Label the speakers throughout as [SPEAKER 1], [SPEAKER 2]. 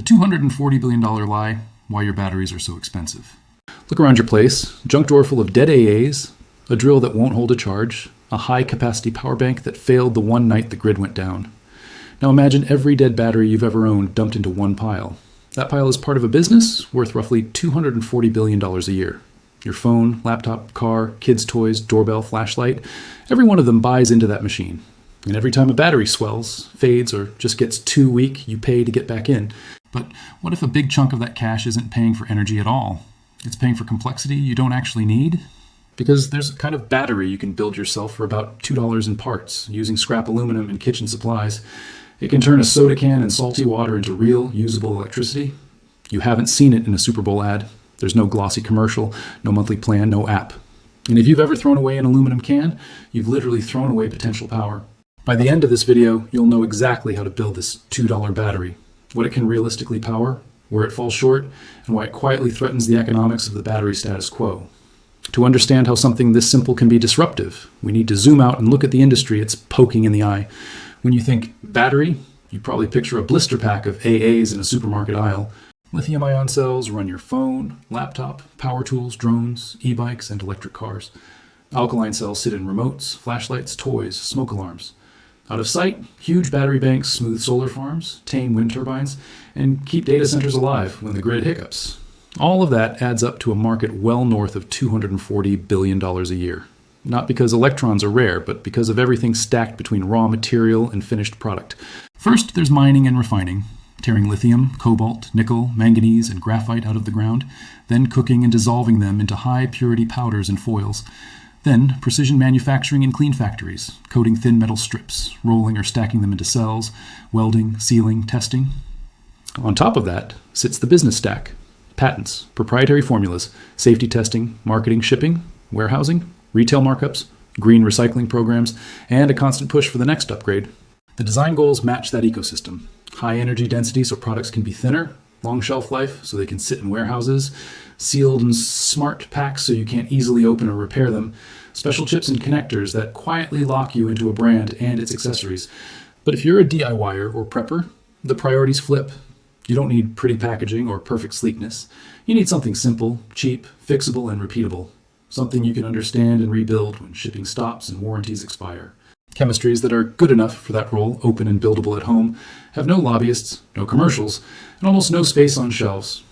[SPEAKER 1] $240 billion lie, why your batteries are so expensive. Look around your place. Junk drawer full of dead AAs, a drill that won't hold a charge, a high-capacity power bank that failed the one night the grid went down. Now imagine every dead battery you've ever owned dumped into one pile. That pile is part of a business worth roughly $240 billion a year. Your phone, laptop, car, kids' toys, doorbell, flashlight, every one of them buys into that machine. And every time a battery swells, fades, or just gets too weak, you pay to get back in. But what if a big chunk of that cash isn't paying for energy at all? It's paying for complexity you don't actually need? Because there's a kind of battery you can build yourself for about $2 in parts, using scrap aluminum and kitchen supplies. It can turn a soda can and salty water into real, usable electricity. You haven't seen it in a Super Bowl ad. There's no glossy commercial, no monthly plan, no app. And if you've ever thrown away an aluminum can, you've literally thrown away potential power. By the end of this video, you'll know exactly how to build this $2 battery, what it can realistically power, where it falls short, and why it quietly threatens the economics of the battery status quo. To understand how something this simple can be disruptive, we need to zoom out and look at the industry it's poking in the eye. When you think battery, you probably picture a blister pack of AAs in a supermarket aisle. Lithium-ion cells run your phone, laptop, power tools, drones, e-bikes, and electric cars. Alkaline cells sit in remotes, flashlights, toys, smoke alarms. Out of sight, huge battery banks smooth solar farms, tame wind turbines, and keep data centers alive when the grid hiccups. All of that adds up to a market well north of $240 billion a year. Not because electrons are rare, but because of everything stacked between raw material and finished product. First, there's mining and refining, tearing lithium, cobalt, nickel, manganese, and graphite out of the ground, then cooking and dissolving them into high-purity powders and foils. Then, precision manufacturing in clean factories, coating thin metal strips, rolling or stacking them into cells, welding, sealing, testing. On top of that sits the business stack. Patents, proprietary formulas, safety testing, marketing, shipping, warehousing, retail markups, green recycling programs, and a constant push for the next upgrade. The design goals match that ecosystem. High energy density so products can be thinner, long shelf life so they can sit in warehouses, sealed and smart packs so you can't easily open or repair them, special chips and connectors that quietly lock you into a brand and its accessories. But if you're a DIYer or prepper, the priorities flip. You don't need pretty packaging or perfect sleekness. You need something simple, cheap, fixable, and repeatable. Something you can understand and rebuild when shipping stops and warranties expire. Chemistries that are good enough for that role, open and buildable at home, have no lobbyists, no commercials, and almost no space on shelves.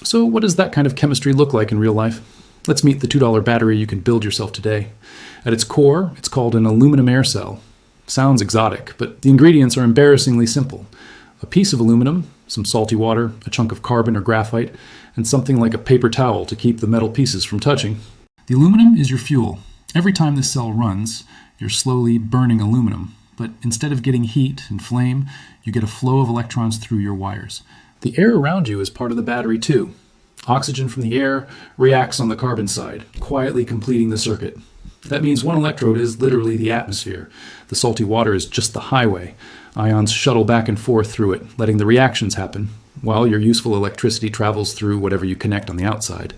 [SPEAKER 1] So what does that kind of chemistry look like in real life? Let's meet the $2 battery you can build yourself today. At its core, it's called an aluminum air cell. Sounds exotic, but the ingredients are embarrassingly simple. A piece of aluminum, some salty water, a chunk of carbon or graphite, and something like a paper towel to keep the metal pieces from touching. The aluminum is your fuel. Every time this cell runs, you're slowly burning aluminum, but instead of getting heat and flame, you get a flow of electrons through your wires. The air around you is part of the battery too. Oxygen from the air reacts on the carbon side, quietly completing the circuit. That means one electrode is literally the atmosphere. The salty water is just the highway. Ions shuttle back and forth through it, letting the reactions happen, while your useful electricity travels through whatever you connect on the outside.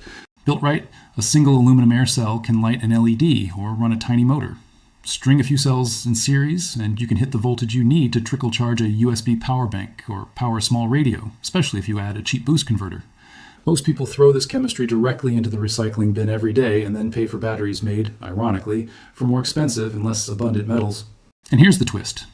[SPEAKER 1] Built right, a single aluminum air cell can light an LED or run a tiny motor. String a few cells in series, and you can hit the voltage you need to trickle charge a USB power bank or power a small radio, especially if you add a cheap boost converter. Most people throw this chemistry directly into the recycling bin every day and then pay for batteries made, ironically, from more expensive and less abundant metals. And here's the twist.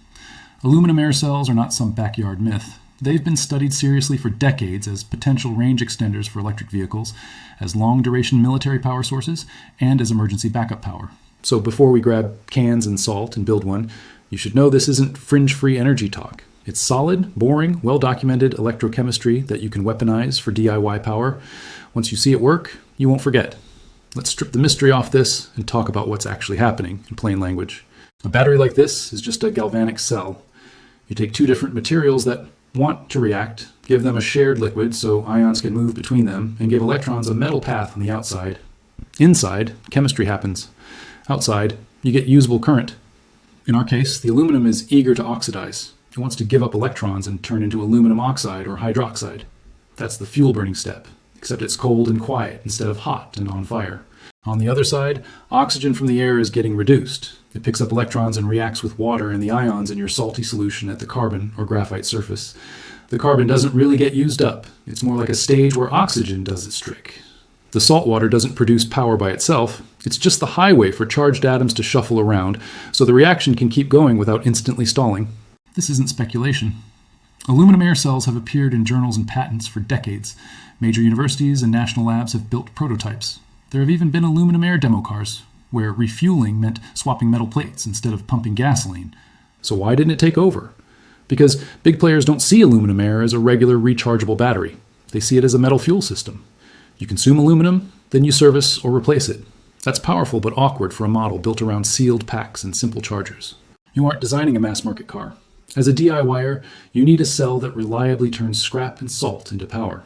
[SPEAKER 1] Aluminum air cells are not some backyard myth. They've been studied seriously for decades as potential range extenders for electric vehicles, as long-duration military power sources, and as emergency backup power. So before we grab cans and salt and build one, you should know this isn't fringe-free energy talk. It's solid, boring, well-documented electrochemistry that you can weaponize for DIY power. Once you see it work, you won't forget. Let's strip the mystery off this and talk about what's actually happening in plain language. A battery like this is just a galvanic cell. You take two different materials that want to react, give them a shared liquid so ions can move between them, and give electrons a metal path on the outside. Inside, chemistry happens. Outside, you get usable current. In our case, the aluminum is eager to oxidize. It wants to give up electrons and turn into aluminum oxide or hydroxide. That's the fuel burning step, except it's cold and quiet instead of hot and on fire. On the other side, oxygen from the air is getting reduced. It picks up electrons and reacts with water and the ions in your salty solution at the carbon or graphite surface. The carbon doesn't really get used up. It's more like a stage where oxygen does its trick. The saltwater doesn't produce power by itself. It's just the highway for charged atoms to shuffle around, so the reaction can keep going without instantly stalling. This isn't speculation. Aluminum air cells have appeared in journals and patents for decades. Major universities and national labs have built prototypes. There have even been aluminum air demo cars, where refueling meant swapping metal plates instead of pumping gasoline. So why didn't it take over? Because big players don't see aluminum air as a regular rechargeable battery. They see it as a metal fuel system. You consume aluminum, then you service or replace it. That's powerful but awkward for a model built around sealed packs and simple chargers. You aren't designing a mass market car. As a DIYer, you need a cell that reliably turns scrap and salt into power.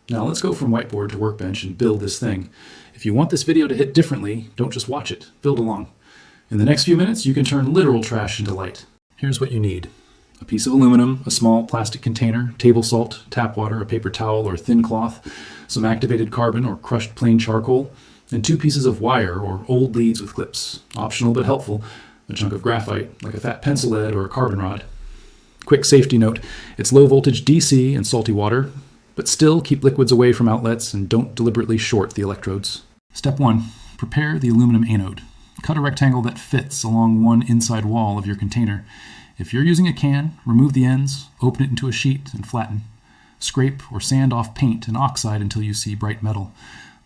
[SPEAKER 1] Now let's go from whiteboard to workbench and build this thing. If you want this video to hit differently, don't just watch it, build along. In the next few minutes, you can turn literal trash into light. Here's what you need. A piece of aluminum, a small plastic container, table salt, tap water, a paper towel or thin cloth, some activated carbon or crushed plain charcoal, and 2 pieces of wire or old leads with clips. Optional but helpful, a chunk of graphite, like a fat pencil lead or a carbon rod. Quick safety note, it's low voltage DC and salty water, but still keep liquids away from outlets and don't deliberately short the electrodes. Step 1. Prepare the aluminum anode. Cut a rectangle that fits along one inside wall of your container. If you're using a can, remove the ends, open it into a sheet, and flatten. Scrape or sand off paint and oxide until you see bright metal.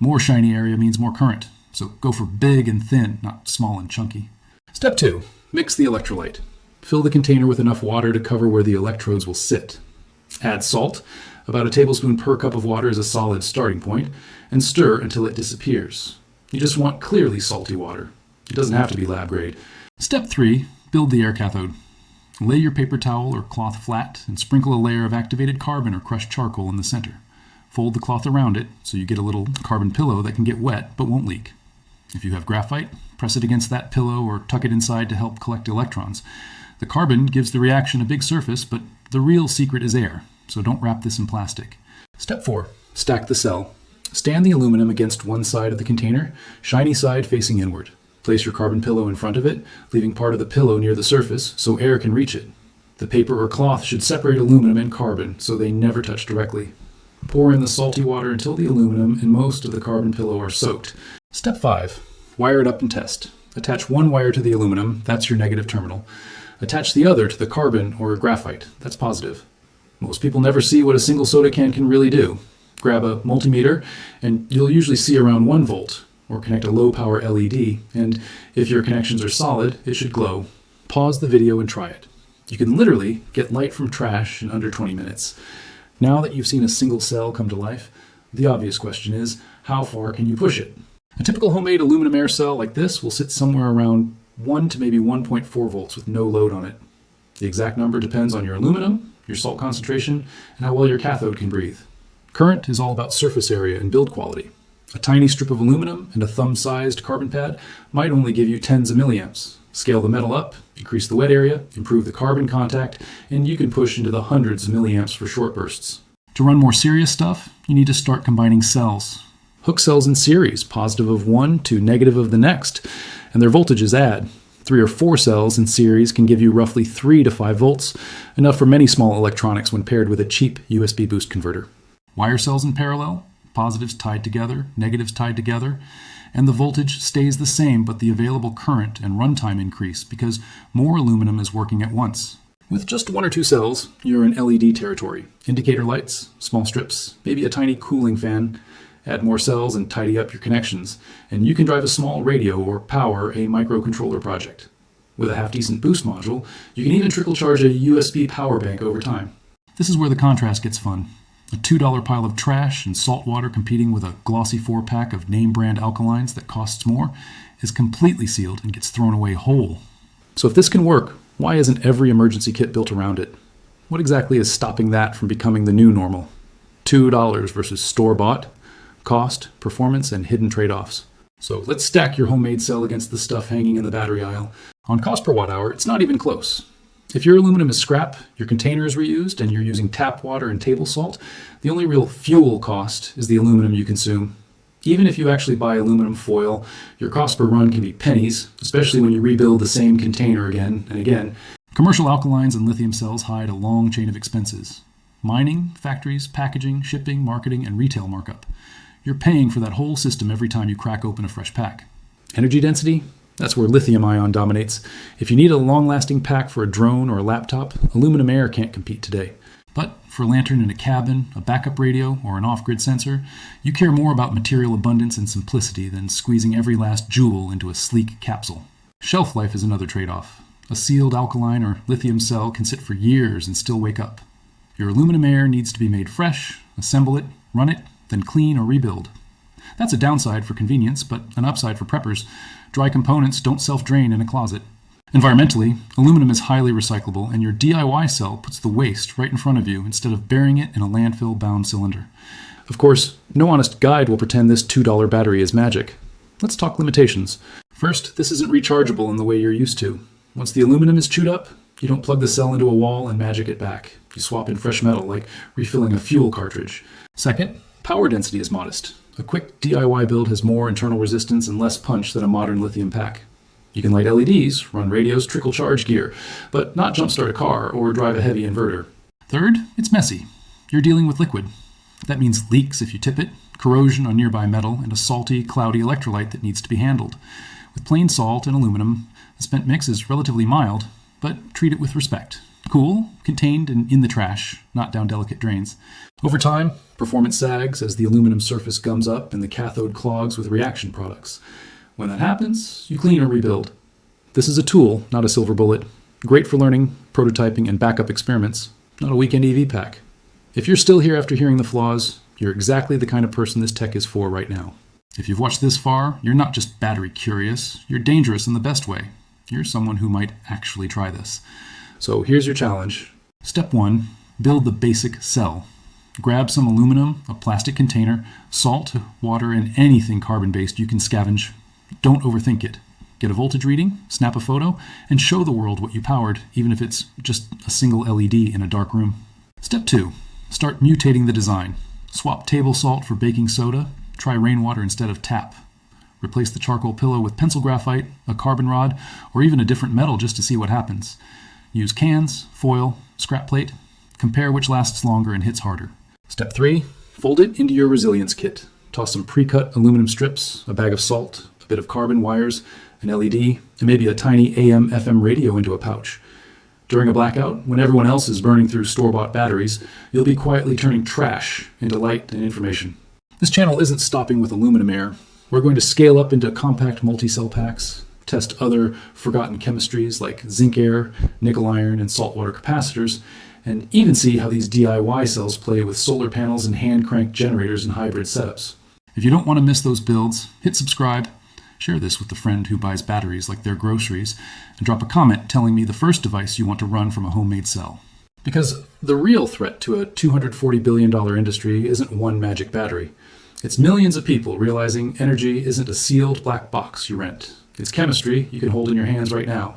[SPEAKER 1] More shiny area means more current, so go for big and thin, not small and chunky. Step 2. Mix the electrolyte. Fill the container with enough water to cover where the electrodes will sit. Add salt. About a tablespoon per cup of water is a solid starting point, and stir until it disappears. You just want clearly salty water. It doesn't have to be lab grade. Step 3. Build the air cathode. Lay your paper towel or cloth flat and sprinkle a layer of activated carbon or crushed charcoal in the center. Fold the cloth around it so you get a little carbon pillow that can get wet but won't leak. If you have graphite, press it against that pillow or tuck it inside to help collect electrons. The carbon gives the reaction a big surface, but the real secret is air, so don't wrap this in plastic. Step 4. Stack the cell. Stand the aluminum against one side of the container, shiny side facing inward. Place your carbon pillow in front of it, leaving part of the pillow near the surface so air can reach it. The paper or cloth should separate aluminum and carbon so they never touch directly. Pour in the salty water until the aluminum and most of the carbon pillow are soaked. Step 5. Wire it up and test. Attach one wire to the aluminum, that's your negative terminal. Attach the other to the carbon or graphite, that's positive. Most people never see what a single soda can really do. Grab a multimeter and you'll usually see around 1 volt. Or connect a low-power LED, and if your connections are solid, it should glow. Pause the video and try it. You can literally get light from trash in under 20 minutes. Now that you've seen a single cell come to life, the obvious question is, how far can you push it? A typical homemade aluminum air cell like this will sit somewhere around 1 to maybe 1.4 volts with no load on it. The exact number depends on your aluminum, your salt concentration, and how well your cathode can breathe. Current is all about surface area and build quality. A tiny strip of aluminum and a thumb-sized carbon pad might only give you tens of milliamps. Scale the metal up, increase the wet area, improve the carbon contact, and you can push into the hundreds of milliamps for short bursts. To run more serious stuff, you need to start combining cells. Hook cells in series, positive of one to negative of the next, and their voltages add. 3 or 4 cells in series can give you roughly 3 to 5 volts, enough for many small electronics when paired with a cheap USB boost converter. Wire cells in parallel, positives tied together, negatives tied together, and the voltage stays the same, but the available current and runtime increase because more aluminum is working at once. With just 1 or 2 cells, you're in LED territory. Indicator lights, small strips, maybe a tiny cooling fan. Add more cells and tidy up your connections, and you can drive a small radio or power a microcontroller project. With a half-decent boost module, you can even trickle charge a USB power bank over time. This is where the contrast gets fun. A $2 pile of trash and salt water competing with a glossy 4-pack of name-brand alkalines that costs more is completely sealed and gets thrown away whole. So if this can work, why isn't every emergency kit built around it? What exactly is stopping that from becoming the new normal? $2 versus store-bought, cost, performance, and hidden trade-offs. So let's stack your homemade cell against the stuff hanging in the battery aisle. On cost per watt hour, it's not even close. If your aluminum is scrap, your container is reused, and you're using tap water and table salt, the only real fuel cost is the aluminum you consume. Even if you actually buy aluminum foil, your cost per run can be pennies, especially when you rebuild the same container again and again. Commercial alkalines and lithium cells hide a long chain of expenses. Mining, factories, packaging, shipping, marketing, and retail markup. You're paying for that whole system every time you crack open a fresh pack. Energy density? That's where lithium ion dominates. If you need a long-lasting pack for a drone or a laptop, aluminum air can't compete today. But for a lantern in a cabin, a backup radio, or an off-grid sensor, you care more about material abundance and simplicity than squeezing every last jewel into a sleek capsule. Shelf life is another trade-off. A sealed alkaline or lithium cell can sit for years and still wake up. Your aluminum air needs to be made fresh, assemble it, run it, then clean or rebuild. That's a downside for convenience, but an upside for preppers. Dry components don't self-drain in a closet. Environmentally, aluminum is highly recyclable, and your DIY cell puts the waste right in front of you instead of burying it in a landfill-bound cylinder. Of course, no honest guide will pretend this $2 battery is magic. Let's talk limitations. First, this isn't rechargeable in the way you're used to. Once the aluminum is chewed up, you don't plug the cell into a wall and magic it back. You swap in fresh metal, like refilling a fuel cartridge. Second, power density is modest. A quick DIY build has more internal resistance and less punch than a modern lithium pack. You can light LEDs, run radios, trickle charge gear, but not jumpstart a car or drive a heavy inverter. Third, it's messy. You're dealing with liquid. That means leaks if you tip it, corrosion on nearby metal, and a salty, cloudy electrolyte that needs to be handled. With plain salt and aluminum, the spent mix is relatively mild, but treat it with respect. Cool, contained and in the trash, not down delicate drains. Over time, performance sags as the aluminum surface gums up and the cathode clogs with reaction products. When that happens, you clean or rebuild. This is a tool, not a silver bullet. Great for learning, prototyping, and backup experiments, not a weekend EV pack. If you're still here after hearing the flaws, you're exactly the kind of person this tech is for right now. If you've watched this far, you're not just battery curious, you're dangerous in the best way. You're someone who might actually try this. So here's your challenge. Step 1, build the basic cell. Grab some aluminum, a plastic container, salt, water, and anything carbon-based you can scavenge. Don't overthink it. Get a voltage reading, snap a photo, and show the world what you powered, even if it's just a single LED in a dark room. Step 2, start mutating the design. Swap table salt for baking soda, try rainwater instead of tap. Replace the charcoal pillow with pencil graphite, a carbon rod, or even a different metal just to see what happens. Use cans, foil, scrap plate. Compare which lasts longer and hits harder. Step 3, fold it into your resilience kit. Toss some pre-cut aluminum strips, a bag of salt, a bit of carbon wires, an LED, and maybe a tiny AM/FM radio into a pouch. During a blackout, when everyone else is burning through store-bought batteries, you'll be quietly turning trash into light and information. This channel isn't stopping with aluminum air. We're going to scale up into compact multi-cell packs, test other forgotten chemistries like zinc air, nickel iron, and saltwater capacitors, and even see how these DIY cells play with solar panels and hand-cranked generators in hybrid setups. If you don't want to miss those builds, hit subscribe, share this with a friend who buys batteries like their groceries, and drop a comment telling me the first device you want to run from a homemade cell. Because the real threat to a $240 billion industry isn't one magic battery. It's millions of people realizing energy isn't a sealed black box you rent. It's chemistry you can hold in your hands right now.